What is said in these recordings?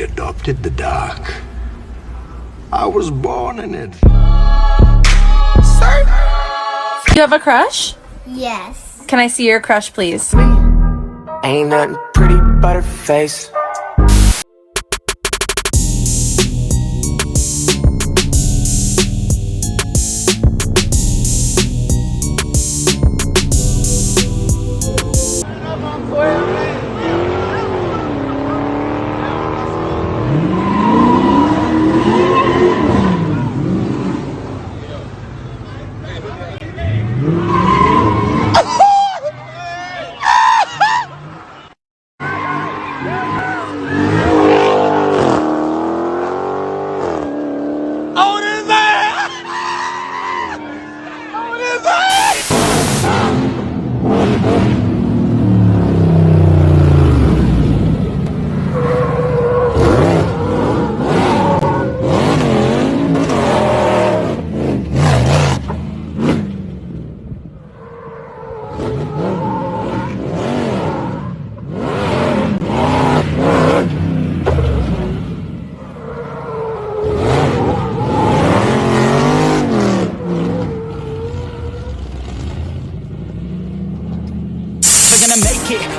adopted the dark. I was born in it. Sir? You have a crush? Yes. Can I see your crush, please? Ain't nothing pretty but her face.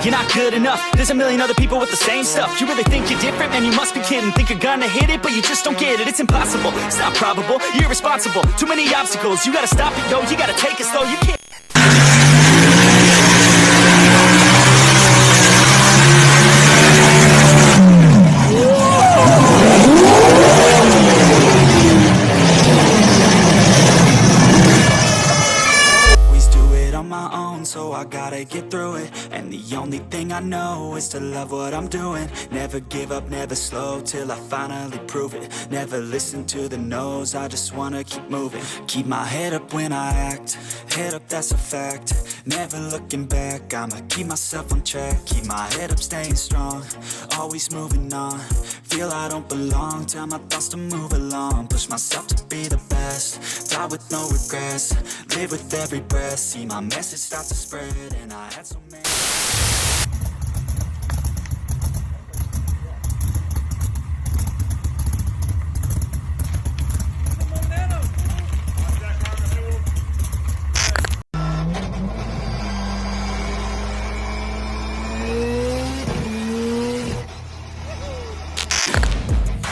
You're not good enough. There's a million other people with the same stuff. You really think you're different? Man, you must be kidding. Think you're gonna hit it, but you just don't get it. It's impossible, it's not probable. You're irresponsible, too many obstacles. You gotta stop it, yo, you gotta take it slow. You can't. So I gotta get through it, and the only thing I know is to love what I'm doing. Never give up, never slow, till I finally prove it. Never listen to the no's, I just wanna keep moving. Keep my head up when I act, head up, that's a fact. Never looking back, I'ma keep myself on track. Keep my head up, staying strong, always moving on. Feel I don't belong, tell my thoughts to move along. Push myself to be the best, die with no regrets. Live with every breath, see my message start to spread. And I had so many.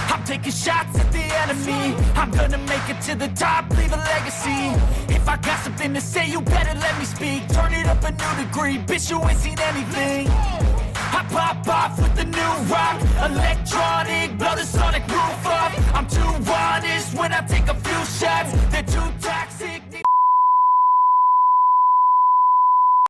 I'm taking shots at the enemy. I'm gonna make it to the top, leave a legacy. If I got something to say, you better let me speak. Turn it up a new degree, bitch, you ain't seen anything. I pop off with the new rock, electronic, blow the sonic roof up. I'm too honest when I take a few shots. They're too